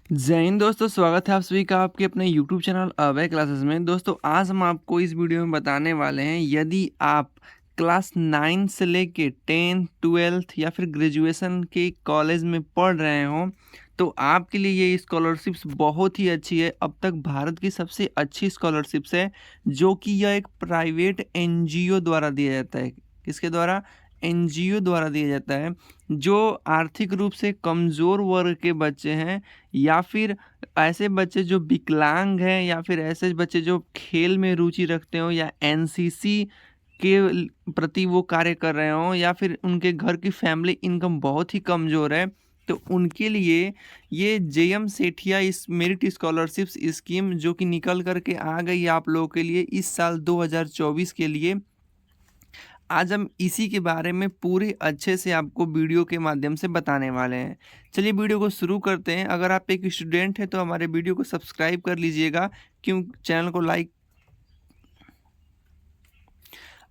जय हिंद दोस्तों, स्वागत है आप सभी का आपके अपने YouTube चैनल अभय क्लासेस में। दोस्तों आज हम आपको इस वीडियो में बताने वाले हैं, यदि आप क्लास 9 से लेके 10th 12th या फिर ग्रेजुएशन के कॉलेज में पढ़ रहे हो तो आपके लिए ये स्कॉलरशिप्स बहुत ही अच्छी है। अब तक भारत की सबसे अच्छी स्कॉलरशिप्स है, जो कि यह एक प्राइवेट एनजीओ द्वारा दिया जाता है। किसके द्वारा? एनजीओ द्वारा दिया जाता है। जो आर्थिक रूप से कमज़ोर वर्ग के बच्चे हैं, या फिर ऐसे बच्चे जो विकलांग हैं, या फिर ऐसे बच्चे जो खेल में रुचि रखते हो, या एनसीसी के प्रति वो कार्य कर रहे हो, या फिर उनके घर की फैमिली इनकम बहुत ही कमज़ोर है, तो उनके लिए ये जेएम सेठिया इस मेरिट स्कॉलरशिप्स स्कीम जो कि निकल करके आ गई है आप लोगों के लिए इस साल 2024 के लिए। आज हम इसी के बारे में पूरे अच्छे से आपको वीडियो के माध्यम से बताने वाले हैं। चलिए वीडियो को शुरू करते हैं। अगर आप एक स्टूडेंट हैं तो हमारे वीडियो को सब्सक्राइब कर लीजिएगा, क्यों चैनल को लाइक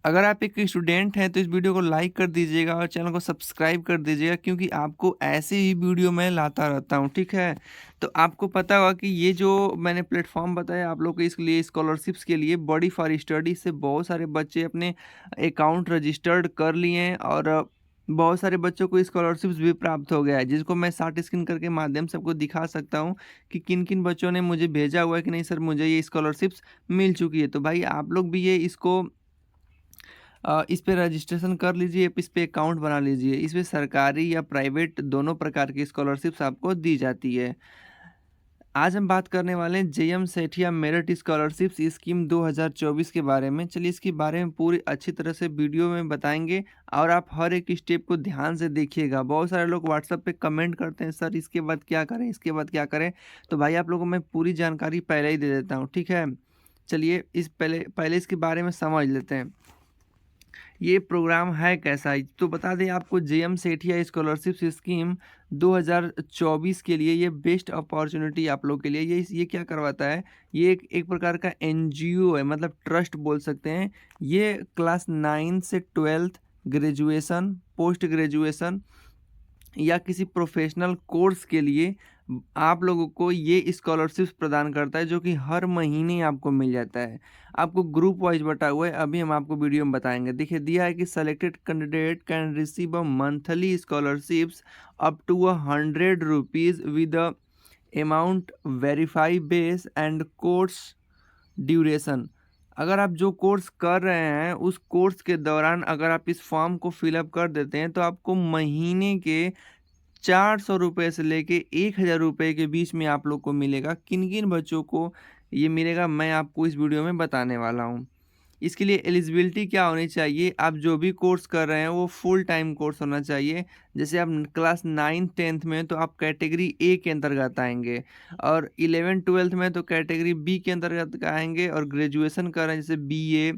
अगर आप एक स्टूडेंट हैं तो इस वीडियो को लाइक कर दीजिएगा और चैनल को सब्सक्राइब कर दीजिएगा, क्योंकि आपको ऐसे ही वीडियो मैं लाता रहता हूं, ठीक है। तो आपको पता होगा कि ये जो मैंने प्लेटफॉर्म बताया आप लोग को इसके लिए स्कॉलरशिप्स के लिए, बॉडी फॉर स्टडी से बहुत सारे बच्चे अपने अकाउंट रजिस्टर्ड कर लिए हैं, और बहुत सारे बच्चों को स्कॉलरशिप्स भी प्राप्त हो गया है, जिसको मैं शार्ट स्क्रीन करके माध्यम से आपको दिखा सकता हूं कि किन किन बच्चों ने मुझे भेजा हुआ है कि नहीं सर मुझे ये स्कॉलरशिप्स मिल चुकी है। तो भाई आप लोग भी ये इसको इस पे रजिस्ट्रेशन कर लीजिए, इस पे अकाउंट बना लीजिए। इस पे सरकारी या प्राइवेट दोनों प्रकार की स्कॉलरशिप्स आपको दी जाती है। आज हम बात करने वाले हैं JM Sethia merit scholarships scheme 2024 के बारे में। चलिए इसके बारे में पूरी अच्छी तरह से वीडियो में बताएंगे, और आप हर एक स्टेप को ध्यान से देखिएगा। बहुत सारे लोग व्हाट्सएप पे कमेंट करते हैं, सर इसके बाद क्या करें, इसके बाद क्या करें। तो भाई आप लोगों को मैं पूरी जानकारी पहले ही दे देता हूँ, ठीक है। चलिए इस पहले पहले इसके बारे में समझ लेते हैं, ये प्रोग्राम है कैसा है। तो बता दें आपको, जेएम सेठिया स्कॉलरशिप स्कीम 2024 के लिए ये बेस्ट अपॉर्चुनिटी आप लोग के लिए। ये क्या करवाता है, ये एक प्रकार का एनजीओ है, मतलब ट्रस्ट बोल सकते हैं। ये क्लास 9 से 12th, ग्रेजुएशन, पोस्ट ग्रेजुएशन या किसी प्रोफेशनल कोर्स के लिए आप लोगों को ये स्कॉलरशिप्स प्रदान करता है, जो कि हर महीने आपको मिल जाता है। आपको ग्रुप वाइज बटा हुआ है, अभी हम आपको वीडियो में बताएंगे। देखिए दिया है कि selected candidate can receive a monthly scholarships up to 100 rupees with amount verify base and course duration. अगर आप जो कोर्स कर रहे हैं उस कोर्स के दौरान अगर आप इस फॉर्म को फिलअप कर देते हैं तो आपको महीने के 400 रुपये से लेके 1000 रुपये के बीच में आप लोग को मिलेगा। किन किन बच्चों को ये मिलेगा मैं आपको इस वीडियो में बताने वाला हूँ। इसके लिए एलिजिबिलिटी क्या होनी चाहिए, आप जो भी कोर्स कर रहे हैं वो फुल टाइम कोर्स होना चाहिए। जैसे आप क्लास 9th 10th में तो आप कैटेगरी ए के अंतर्गत आएंगे, और 11th 12th में तो कैटेगरी बी के अंतर्गत आएंगे, और ग्रेजुएशन कर रहे हैं जैसे बीए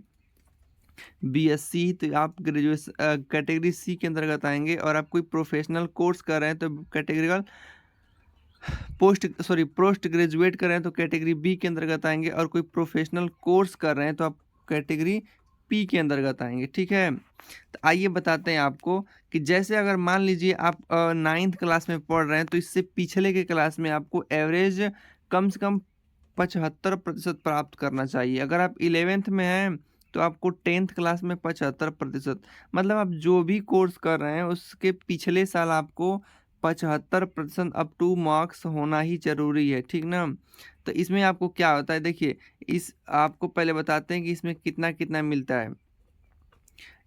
बीएससी तो आप ग्रेजुएशन कैटेगरी सी के अंतर्गत आएंगे, और आप कोई प्रोफेशनल कोर्स कर रहे हैं तो कैटेगरी पोस्ट ग्रेजुएट कर रहे हैं तो कैटेगरी बी के अंतर्गत आएंगे, और कोई प्रोफेशनल कोर्स कर रहे हैं तो आप कैटेगरी पी के अंतर्गत आएंगे, ठीक है। तो आइए बताते हैं आपको कि जैसे अगर मान लीजिए आप 9th क्लास में पढ़ रहे हैं तो इससे पिछले के क्लास में आपको एवरेज कम से कम 75% प्राप्त करना चाहिए। अगर आप 11th में हैं तो आपको 10th क्लास में 75%, मतलब आप जो भी कोर्स कर रहे हैं उसके पिछले साल आपको 75% अप टू मार्क्स होना ही ज़रूरी है, ठीक ना। तो इसमें आपको क्या होता है, देखिए इस आपको पहले बताते हैं कि इसमें कितना कितना मिलता है।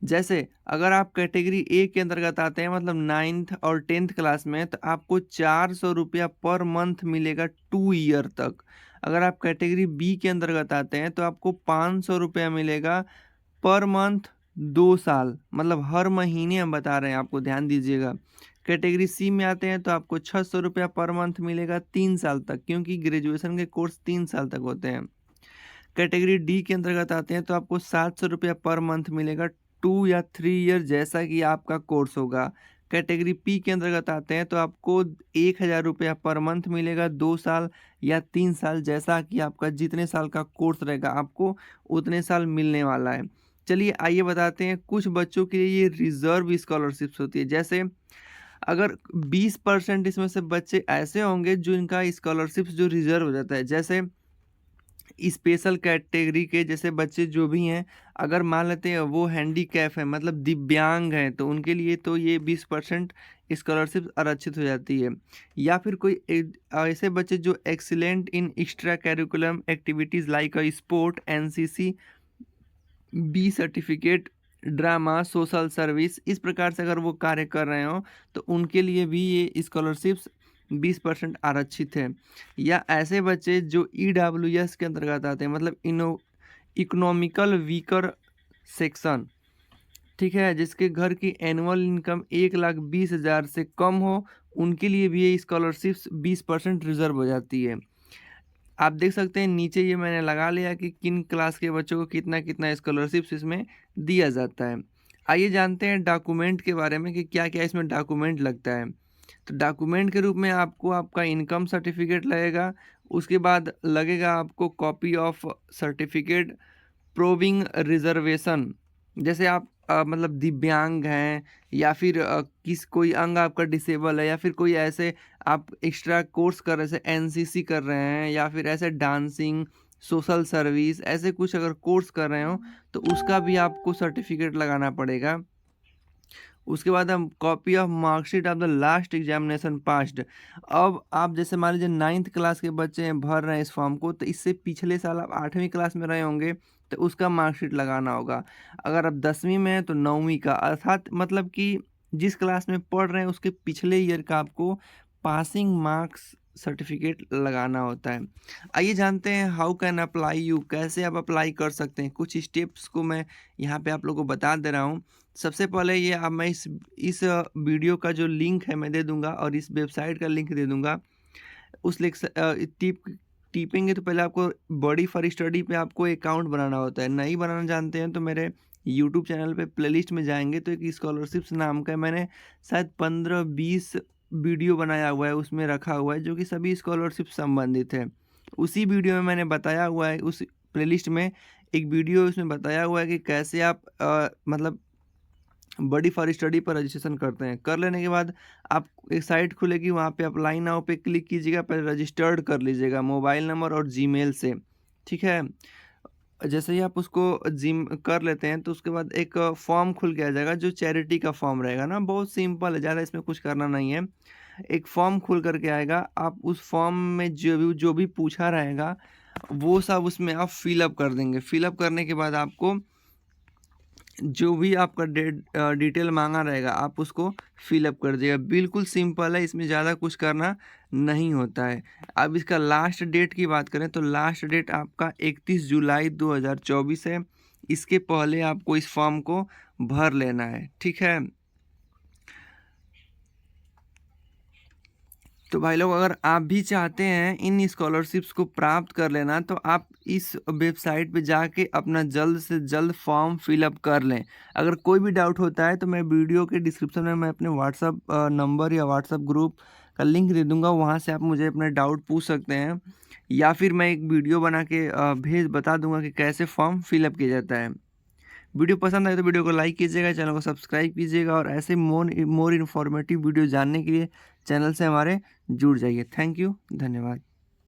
जैसे अगर आप कैटेगरी ए के अंतर्गत आते हैं, मतलब 9th और 10th क्लास में, तो आपको 400 रुपया पर मंथ मिलेगा 2 ईयर तक। अगर आप कैटेगरी बी के अंतर्गत आते हैं तो आपको 500 रुपया मिलेगा पर मंथ 2 साल, मतलब हर महीने हम बता रहे हैं, आपको ध्यान दीजिएगा। कैटेगरी सी में आते हैं तो आपको 600 रुपया पर मंथ मिलेगा 3 साल तक, क्योंकि ग्रेजुएशन के कोर्स 3 साल तक होते हैं। कैटेगरी डी के अंतर्गत आते हैं तो आपको 700 रुपया पर मंथ मिलेगा 2 या 3 ईयर, जैसा कि आपका कोर्स होगा। कैटेगरी पी के अंतर्गत आते हैं तो आपको 1000 रुपया पर मंथ मिलेगा 2 साल या 3 साल, जैसा कि आपका जितने साल का कोर्स रहेगा आपको उतने साल मिलने वाला है। चलिए आइए बताते हैं, कुछ बच्चों के लिए ये रिजर्व स्कॉलरशिप्स होती है। जैसे अगर 20% इसमें से बच्चे ऐसे होंगे जो इनका स्कॉलरशिप्स जो रिजर्व हो जाता है, जैसे स्पेशल कैटेगरी के जैसे बच्चे जो भी हैं, अगर मान लेते हैं वो हैंडीकैप है मतलब दिव्यांग हैं, तो उनके लिए तो ये 20% स्कॉलरशिप आरक्षित हो जाती है। या फिर कोई ऐसे बच्चे जो excellent in extra curriculum activities like a sport, NCC, B certificate, drama, social service, इस प्रकार से अगर वो कार्य कर रहे हो तो उनके लिए भी ये स्कॉलरशिप्स 20% आरक्षित है। या ऐसे बच्चे जो ईडब्ल्यूएस के अंतर्गत आते हैं, मतलब इकोनॉमिकल वीकर सेक्शन, ठीक है, जिसके घर की एनुअल इनकम 1,20,000 से कम हो, उनके लिए भी ये स्कॉलरशिप्स 20% रिजर्व हो जाती है। आप देख सकते हैं नीचे ये मैंने लगा लिया कि किन क्लास के बच्चों को कितना कितना स्कॉलरशिप्स इसमें दिया जाता है। आइए जानते हैं डॉक्यूमेंट के बारे में कि क्या क्या इसमें डॉक्यूमेंट लगता है। तो डॉक्यूमेंट के रूप में आपको आपका इनकम सर्टिफिकेट लगेगा, उसके बाद लगेगा आपको copy of certificate proving reservation, जैसे आप मतलब दिव्यांग हैं या फिर किस कोई अंग आपका डिसेबल है, या फिर कोई ऐसे आप एक्स्ट्रा कोर्स कर रहे हैं, जैसे एनसीसी कर रहे हैं या फिर ऐसे डांसिंग, सोशल सर्विस, ऐसे कुछ अगर कोर्स कर रहे हो तो उसका भी आपको सर्टिफिकेट लगाना पड़ेगा। उसके बाद हम copy of marksheet of the last examination passed. अब आप जैसे मान लीजिए 9th क्लास के बच्चे हैं, भर रहे हैं इस फॉर्म को, तो इससे पिछले साल आप 8वीं क्लास में रहे होंगे तो उसका मार्कशीट लगाना होगा। अगर आप 10वीं में हैं तो 9वीं का, अर्थात मतलब कि जिस क्लास में पढ़ रहे हैं उसके पिछले ईयर का आपको पासिंग मार्क्स सर्टिफिकेट लगाना होता है। आइए जानते हैं हाउ कैन अप्लाई यू, कैसे आप अप्लाई कर सकते हैं। कुछ स्टेप्स को मैं यहाँ पे आप लोगों को बता दे रहा हूँ। सबसे पहले ये अब मैं इस वीडियो का जो लिंक है मैं दे दूंगा और इस वेबसाइट का लिंक दे दूंगा। उस लिंक से टिपेंगे तो पहले आपको बॉडी फॉर स्टडी पे आपको अकाउंट बनाना होता है। नहीं बनाना जानते हैं तो मेरे यूट्यूब चैनल पे प्लेलिस्ट में जाएंगे तो एक स्कॉलरशिप्स नाम का मैंने शायद 15-20 वीडियो बनाया हुआ है, उसमें रखा हुआ है जो कि सभी स्कॉलरशिप संबंधित है। उसी वीडियो में मैंने बताया हुआ है, उस प्लेलिस्ट में एक वीडियो उसमें बताया हुआ है कि कैसे आप मतलब बड़ी फॉर स्टडी पर रजिस्ट्रेशन करते हैं। कर लेने के बाद आप एक साइट खुलेगी, वहाँ पे अप्लाई नाउ पे क्लिक कीजिएगा, पहले रजिस्टर्ड कर लीजिएगा मोबाइल नंबर और जीमेल से, ठीक है। जैसे ही आप उसको जिम कर लेते हैं तो उसके बाद एक फॉर्म खुल के आ जाएगा जो चैरिटी का फॉर्म रहेगा ना, बहुत सिंपल है, ज़्यादा इसमें कुछ करना नहीं है। एक फॉर्म खुल करके आएगा, आप उस फॉर्म में जो भी पूछा रहेगा वो सब उसमें आप फिलअप कर देंगे। फिलअप करने के बाद आपको जो भी आपका डिटेल मांगा रहेगा आप उसको फिलअप कर दीजिएगा। बिल्कुल सिंपल है, इसमें ज़्यादा कुछ करना नहीं होता है। अब इसका लास्ट डेट की बात करें तो लास्ट डेट आपका 31 जुलाई 2024 है। इसके पहले आपको इस फॉर्म को भर लेना है, ठीक है। तो भाई लोग, अगर आप भी चाहते हैं इन स्कॉलरशिप्स को प्राप्त कर लेना तो आप इस वेबसाइट पे जाके अपना जल्द से जल्द फॉर्म फिलअप कर लें। अगर कोई भी डाउट होता है तो मैं वीडियो के डिस्क्रिप्शन में मैं अपने व्हाट्सअप नंबर या व्हाट्सअप ग्रुप का लिंक दे दूंगा, वहाँ से आप मुझे अपने डाउट पूछ सकते हैं, या फिर मैं एक वीडियो बना के बता दूंगा कि कैसे फॉर्म फिलअप किया जाता है। वीडियो पसंद आए तो वीडियो को लाइक कीजिएगा, चैनल को सब्सक्राइब कीजिएगा और ऐसे मोर इन्फॉर्मेटिव वीडियो जानने के लिए चैनल से हमारे जुड़ जाइए। थैंक यू, धन्यवाद।